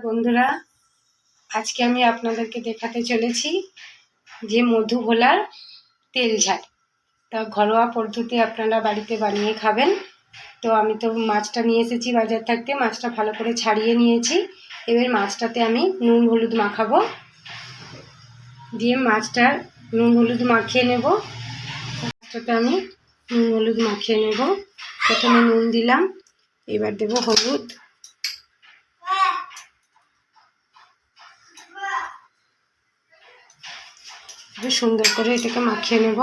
বন্ধুরা, আজকে আমি আপনাদেরকে দেখাতে চলেছি যে মধু ভোলার তেল ঝাল। তা ঘরোয়া পদ্ধতি আপনারা বাড়িতে বানিয়ে খাবেন। তো আমি তো মাছটা নিয়ে এসেছি বাজার থেকে, মাছটা ভালো করে ছাড়িয়ে নিয়েছি। এবার মাছটাতে আমি নুন হলুদ মাখাবো, দিয়ে মাছটা নুন হলুদ মাখিয়ে নেব। মাছটাতে আমি নুন হলুদ মাখিয়ে নেব। প্রথমে নুন দিলাম, এবার দেব হলুদ, সুন্দর করে এটাকে মাখিয়ে নেব।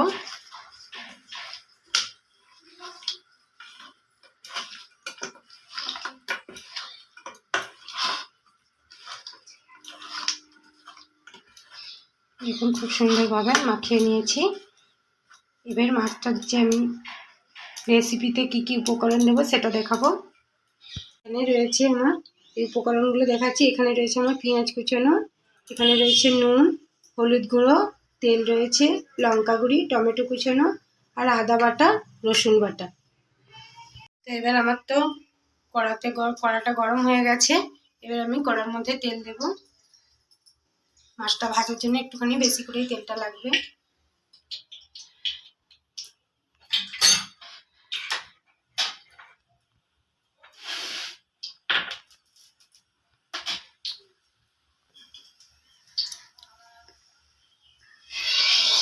এখন খুব সুন্দরভাবে মাখিয়ে নিয়েছি। এবার মাছটার যে আমি রেসিপিতে কি কি উপকরণ দেবো সেটা দেখাবো। এখানে রয়েছে আমার এই উপকরণগুলো দেখাচ্ছি। এখানে রয়েছে আমার পেঁয়াজ কুচানো, এখানে রয়েছে নুন, হলুদ গুঁড়ো, তেল রয়েছে, লঙ্কা গুঁড়ি, টমেটো কুচানো, আর আদা বাটা, রসুন বাটা। তো এবার আমার তো কড়াটা গরম হয়ে গেছে। এবার আমি কড়ার মধ্যে তেল দেব। মাছটা ভাজার জন্য একটুখানি বেশি করেই তেলটা লাগবে।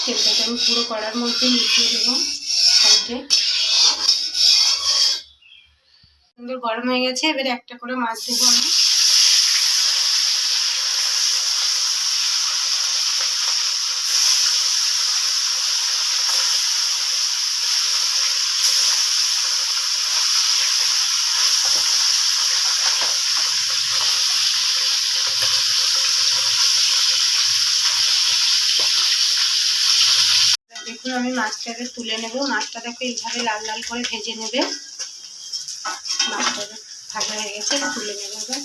তেলটাকে আমি পুরো কড়ার মধ্যে মিশিয়ে দেবো। সুন্দর গরম হয়ে গেছে। এবার একটা করে মাছ দেবো আমি। দেখুন আমি মাছটাকে তুলে নেব। মাছটা দেখো এইভাবে লাল লাল করে ভেজে নেবে। মাছটা ভাজা হয়ে গেছে, তুলে নেবে।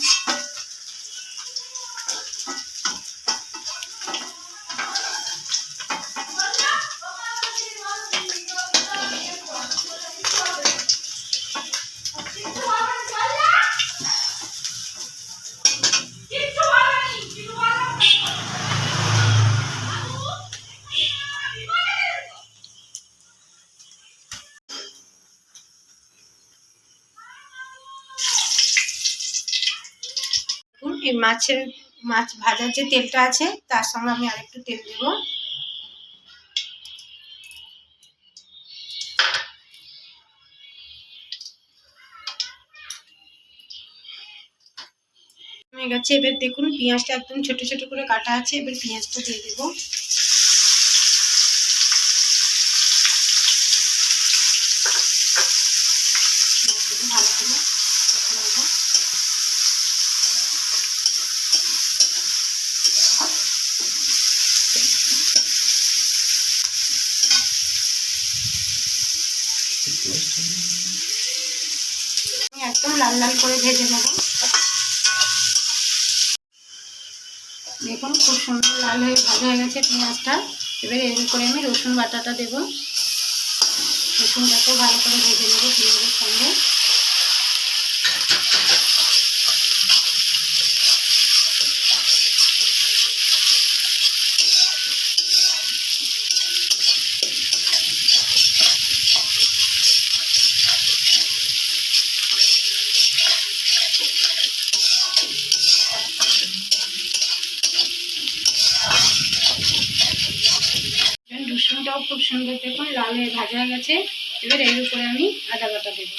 এই মাছ ভাজার যে তেলটা আছে তার সঙ্গে আমি আরেকটু তেল দেব। হয়ে গেছে। এবার দেখুন পেঁয়াজটা একদম ছোট ছোট করে কাটা আছে। এবার পেঁয়াজটা দিয়ে দেব। ভালো করে একদম লাল লাল করে ভেজে নেব। দেখুন খুব সুন্দর লাল হয়ে ভাজা হয়ে গেছে পেঁয়াজটা। এবার এর উপরে আমি রসুন বাটাটা দেব। রসুনটাকেও ভালো করে ভেজে নেব পেঁয়াজের সঙ্গে। রসুনটাও খুব সুন্দর দেখুন লাল হয়ে ভাজা হয়ে গেছে। এবার এর উপরে আমি আদা বাটা দেব।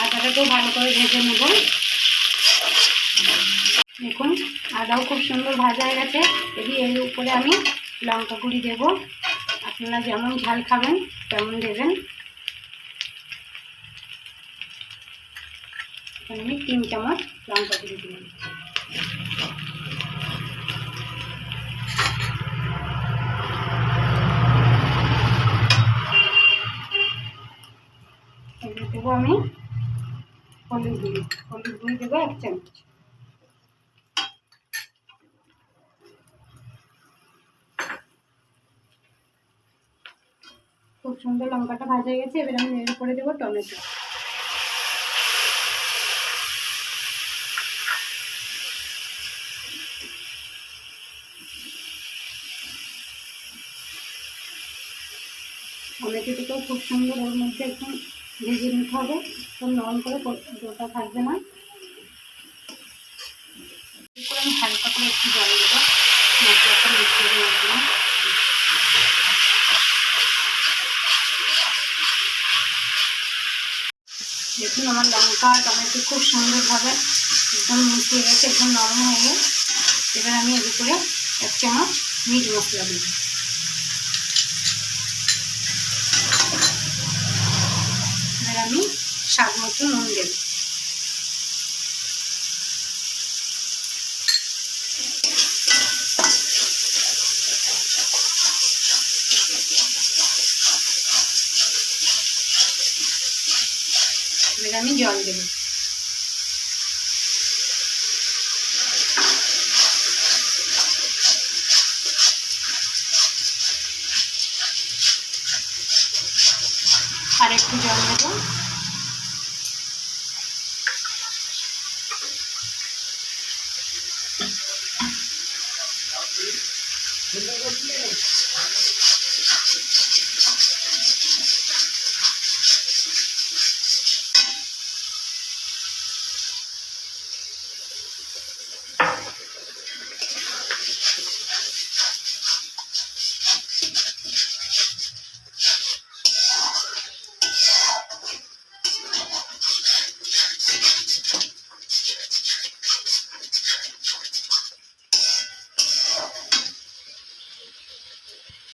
আদাটাকেও ভালো করে ভেজে নেব। দেখুন আদাও খুব সুন্দর ভাজা হয়ে গেছে। এবার এর উপরে আমি লঙ্কা গুঁড়ি দেব। আপনারা যেমন ঝাল খাবেন তেমন দেবেন। আমি 3 চামচ লঙ্কা গুঁড়ি দিলাম। এবার দেবো আমি হলুদ গুঁড়ি দেবো 1 চামচ। খুব সুন্দর লঙ্কাটা ভাজা হয়ে গেছে। এবার আমি এর উপরে দেবো টমেটো। টমেটোটাকেও খুব সুন্দর ওর মধ্যে একদম ভেজে নিতে হবে, একদম নরম করে, গোটা থাকবে না। এরপর আমি হালকা করে একটু জল দেবো মশলাটা মিশিয়ে দেওয়ার জন্য। দেখুন আমার লঙ্কা টমেটো খুব সুন্দরভাবে একদম মিশিয়ে গেছে, একদম নরম হয়ে গেছে। এবার আমি এর উপরে 1 চামচ মিট মশলা দিই। এবার আমি স্বাদ মতো নুন দেব। এবার আমি জল দেব। আর একটু জল দেব।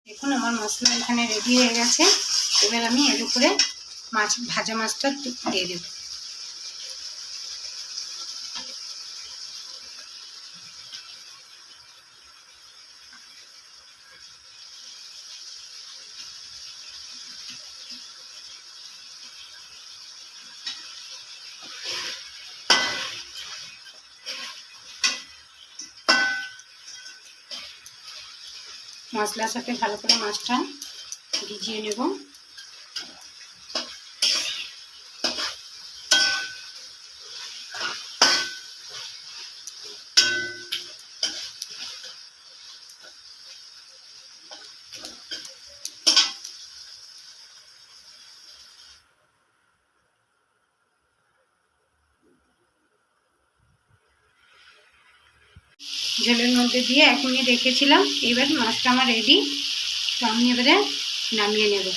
দেখুন আমার মশলা এখানে রেডি হয়ে গেছে। এবার আমি এর উপরে ভাজা মাছটা দিয়ে দেব। মশলার সাথে ভালো করে মাছটা ভিজিয়ে নেব। ঝোলের মধ্যে দিয়ে 1 মিনিট রেখেছিলাম। এবার মাছটা আমার রেডি। তো আমি এবারে নামিয়ে নেব।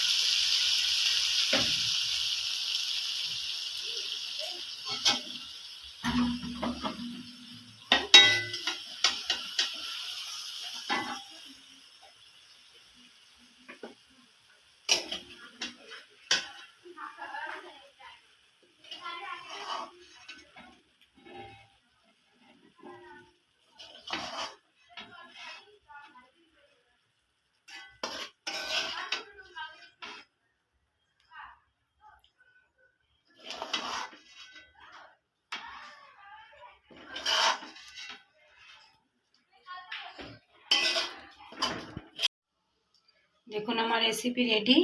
দেখুন আমার রেসিপি রেডি।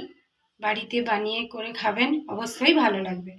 বাড়িতে বানিয়ে করে খাবেন, অবশ্যই ভালো লাগবে।